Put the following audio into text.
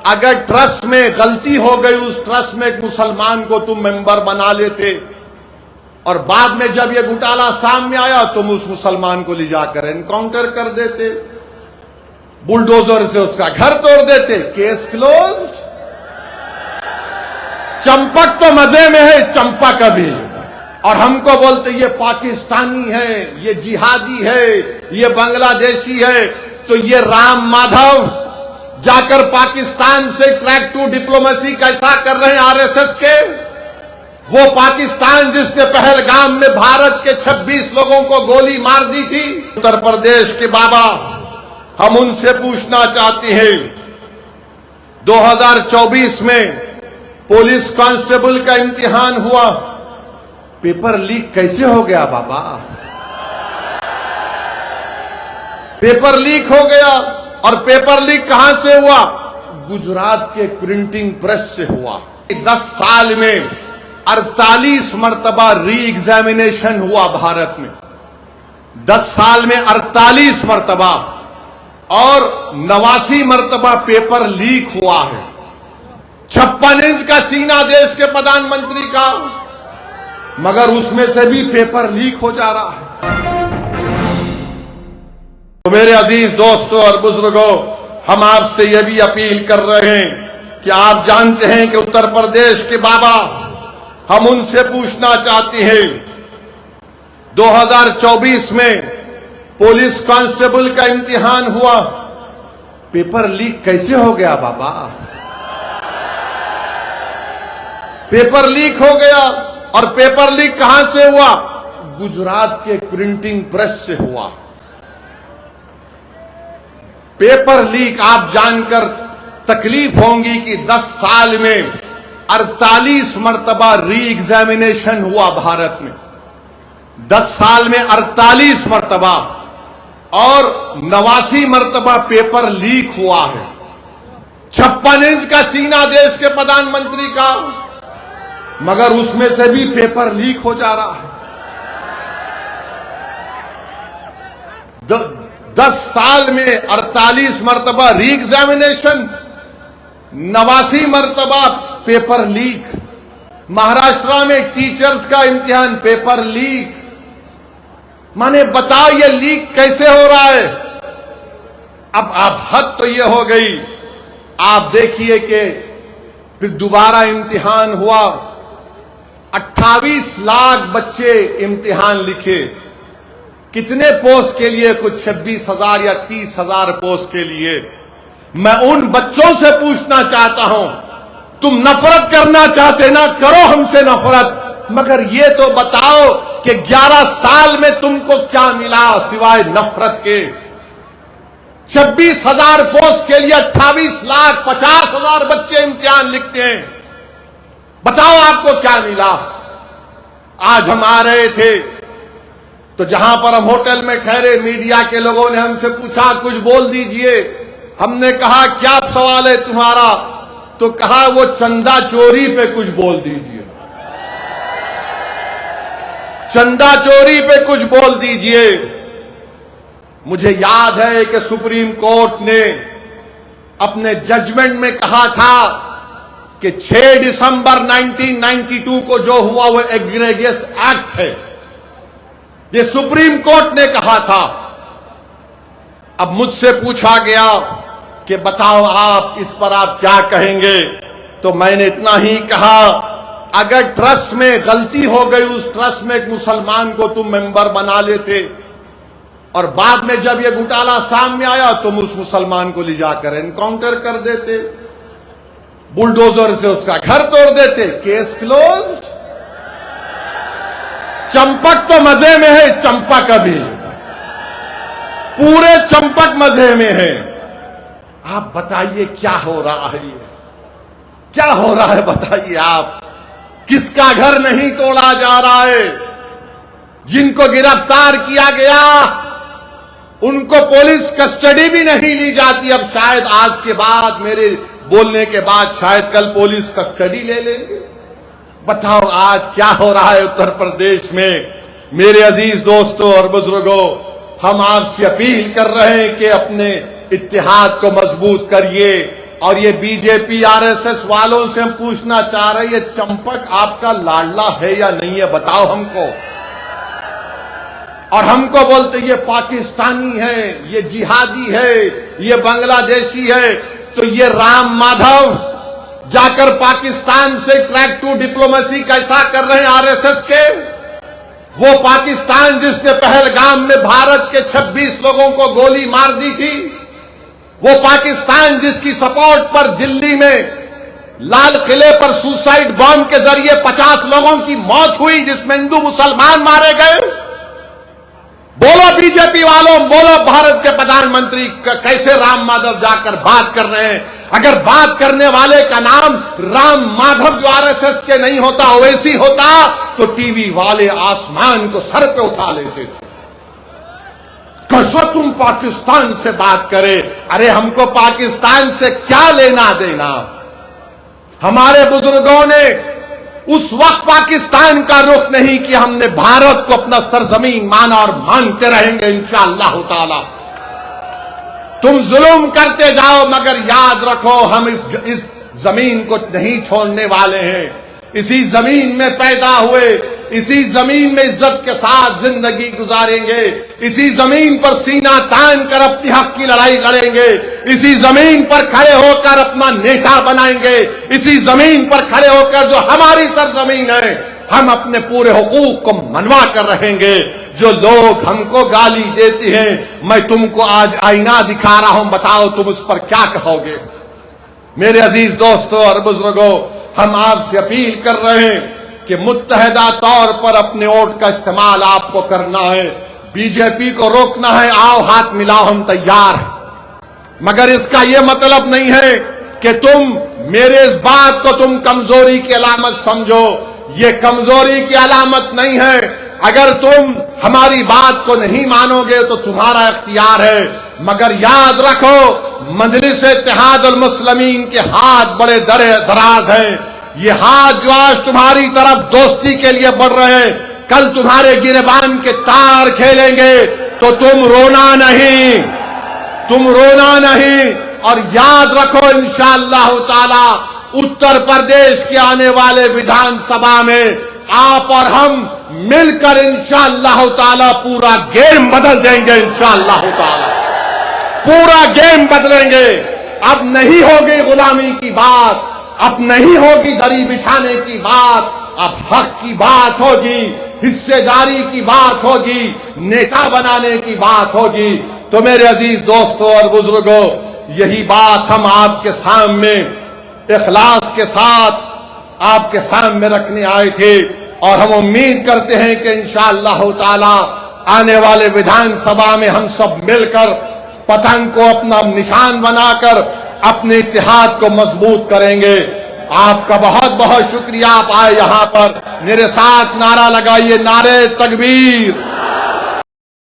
अगर ट्रस्ट में गलती हो गई, उस ट्रस्ट में एक मुसलमान को तुम मेंबर बना लेते और बाद में जब ये घोटाला सामने आया तुम उस मुसलमान को ले जाकर एनकाउंटर कर देते, बुलडोजर से उसका घर तोड़ देते, केस क्लोज्ड। चंपक तो मजे में है, चंपक अभी, और हमको बोलते ये पाकिस्तानी है, ये जिहादी है, ये बांग्लादेशी है। तो ये राम माधव जाकर पाकिस्तान से ट्रैक टू डिप्लोमेसी कैसा कर रहे हैं आरएसएस के? वो पाकिस्तान जिसने पहलगाम में भारत के 26 लोगों को गोली मार दी थी। उत्तर प्रदेश के बाबा, हम उनसे पूछना चाहते हैं, 2024 में पुलिस कांस्टेबल का इम्तिहान हुआ, पेपर लीक कैसे हो गया बाबा? पेपर लीक हो गया, और पेपर लीक कहां से हुआ? गुजरात के प्रिंटिंग प्रेस से हुआ। 10 साल में 48 मरतबा री एग्जामिनेशन हुआ भारत में, 10 साल में 48 मरतबा, और 89 मरतबा पेपर लीक हुआ है। 56 इंच का सीना देश के प्रधानमंत्री का, मगर उसमें से भी पेपर लीक हो जा रहा है। तो मेरे अजीज दोस्तों और बुजुर्गों, हम आपसे यह भी अपील कर रहे हैं कि आप जानते हैं कि उत्तर प्रदेश के बाबा, हम उनसे पूछना चाहते हैं, 2024 में पुलिस कांस्टेबल का इम्तिहान हुआ, पेपर लीक कैसे हो गया बाबा? पेपर लीक हो गया, और पेपर लीक कहां से हुआ? गुजरात के प्रिंटिंग प्रेस से हुआ। पेपर लीक आप जानकर तकलीफ होंगी कि 10 साल में 48 मरतबा री एग्जामिनेशन हुआ भारत में, 10 साल में 48 मरतबा, और 89 मरतबा पेपर लीक हुआ है। 56 इंच का सीना देश के प्रधानमंत्री का, मगर उसमें से भी पेपर लीक हो जा रहा है। 10 साल में 48 मरतबा री एग्जामिनेशन, 89 मरतबा पेपर लीक। महाराष्ट्र में टीचर्स का इम्तिहान, पेपर लीक। माने बताओ ये लीक कैसे हो रहा है? अब हद तो ये हो गई। आप देखिए कि फिर दोबारा इम्तिहान हुआ, 28 लाख बच्चे इम्तिहान लिखे। कितने पोस्ट के लिए? कुछ 26,000 या 30,000 पोस्ट के लिए। मैं उन बच्चों से पूछना चाहता हूं, तुम नफरत करना चाहते ना, करो हमसे नफरत, मगर ये तो बताओ कि 11 साल में तुमको क्या मिला सिवाय नफरत के? 26,000 पोस्ट के लिए 28,50,000 बच्चे इम्तिहान लिखते हैं। बताओ आपको क्या मिला? आज हम आ रहे थे तो जहां पर हम होटल में ठहरे, मीडिया के लोगों ने हमसे पूछा कुछ बोल दीजिए। हमने कहा क्या सवाल है तुम्हारा? तो कहा वो चंदा चोरी पे कुछ बोल दीजिए, चंदा चोरी पे कुछ बोल दीजिए। मुझे याद है कि सुप्रीम कोर्ट ने अपने जजमेंट में कहा था कि 6 दिसंबर 1992 को जो हुआ वो एग्रेगियस एक्ट है, ये सुप्रीम कोर्ट ने कहा था। अब मुझसे पूछा गया कि बताओ आप इस पर आप क्या कहेंगे? तो मैंने इतना ही कहा, अगर ट्रस्ट में गलती हो गई, उस ट्रस्ट में एक मुसलमान को तुम मेंबर बना लेते और बाद में जब ये घोटाला सामने आया तुम उस मुसलमान को ले जाकर एनकाउंटर कर देते, बुलडोजर से उसका घर तोड़ देते, केस क्लोज्ड। चंपक तो मजे में है, चंपक अभी, पूरे चंपक मजे में है। आप बताइए क्या हो रहा है? ये क्या हो रहा है बताइए आप? किसका घर नहीं तोड़ा जा रहा है? जिनको गिरफ्तार किया गया उनको पुलिस कस्टडी भी नहीं ली जाती। अब शायद आज के बाद, मेरे बोलने के बाद शायद कल पुलिस कस्टडी ले लेंगे। बताओ आज क्या हो रहा है उत्तर प्रदेश में? मेरे अजीज दोस्तों और बुजुर्गों, हम आपसे अपील कर रहे हैं कि अपने इत्तेहाद को मजबूत करिए और ये बीजेपी आरएसएस वालों से हम पूछना चाह रहे हैं, ये चंपक आपका लाडला है या नहीं है, बताओ हमको। और हमको बोलते ये पाकिस्तानी है, ये जिहादी है, ये बांग्लादेशी है। तो ये राम माधव जाकर पाकिस्तान से ट्रैक टू डिप्लोमेसी कैसा कर रहे हैं आरएसएस के? वो पाकिस्तान जिसने पहलगाम में भारत के 26 लोगों को गोली मार दी थी, वो पाकिस्तान जिसकी सपोर्ट पर दिल्ली में लाल किले पर सुसाइड बॉम्ब के जरिए 50 लोगों की मौत हुई, जिसमें हिंदू मुसलमान मारे गए। बोलो बीजेपी वालों, बोलो भारत के प्रधानमंत्री कैसे राम माधव जाकर बात कर रहे हैं? अगर बात करने वाले का नाम राम माधव जो आरएसएस के नहीं होता, ओवैसी होता, तो टीवी वाले आसमान को सर पे उठा लेते थे। कैसा तुम पाकिस्तान से बात करे? अरे हमको पाकिस्तान से क्या लेना देना? हमारे बुजुर्गों ने उस वक्त पाकिस्तान का रुख नहीं किया, हमने भारत को अपना सरजमीन माना और मानते रहेंगे इंशाअल्लाह ताला। तुम जुल्म करते जाओ, मगर याद रखो हम इस जमीन को नहीं छोड़ने वाले हैं। इसी जमीन में पैदा हुए, इसी जमीन में इज्जत के साथ जिंदगी गुजारेंगे, इसी जमीन पर सीना तान कर अपनी हक की लड़ाई लड़ेंगे, इसी जमीन पर खड़े होकर अपना नेता बनाएंगे, इसी जमीन पर खड़े होकर जो हमारी सरजमीन है हम अपने पूरे हुकूक को मनवा कर रहेंगे। जो लोग हमको गाली देते हैं, मैं तुमको आज आईना दिखा रहा हूं, बताओ तुम उस पर क्या कहोगे? मेरे अजीज दोस्तों और बुजुर्गों, हम आपसे अपील कर रहे हैं कि मुत्तहदा तौर पर अपने वोट का इस्तेमाल आपको करना है। बीजेपी को रोकना है, आओ हाथ मिलाओ, हम तैयार हैं। मगर इसका यह मतलब नहीं है कि तुम मेरे इस बात को तुम कमजोरी की अलामत समझो। ये कमजोरी की अलामत नहीं है। अगर तुम हमारी बात को नहीं मानोगे तो तुम्हारा इख्तियार है, मगर याद रखो मजलिस इत्तेहादुल मुस्लिमीन के हाथ बड़े दराज हैं। ये हाथ जो आज तुम्हारी तरफ दोस्ती के लिए बढ़ रहे हैं, कल तुम्हारे गिरबान के तार खेलेंगे तो तुम रोना नहीं, तुम रोना नहीं। और याद रखो इंशाअल्लाह ताला उत्तर प्रदेश के आने वाले विधानसभा में आप और हम मिलकर इंशाअल्लाह ताला पूरा गेम बदल देंगे। इंशाअल्लाह ताला पूरा गेम बदलेंगे। अब नहीं होगी गुलामी की बात, अब नहीं होगी दरी बिछाने की बात, अब हक की बात होगी, हिस्सेदारी की बात होगी, नेता बनाने की बात होगी। तो मेरे अजीज दोस्तों और बुजुर्गों, यही बात हम आपके सामने इखलास के साथ आपके सामने रखने आए थे। और हम उम्मीद करते हैं कि इंशाअल्लाह ताला आने वाले विधानसभा में हम सब मिलकर पतंग को अपना निशान बनाकर अपने इत्तेहाद को मजबूत करेंगे। आपका बहुत बहुत शुक्रिया। आप आए यहां पर, मेरे साथ नारा लगाइए, नारे तकबीर।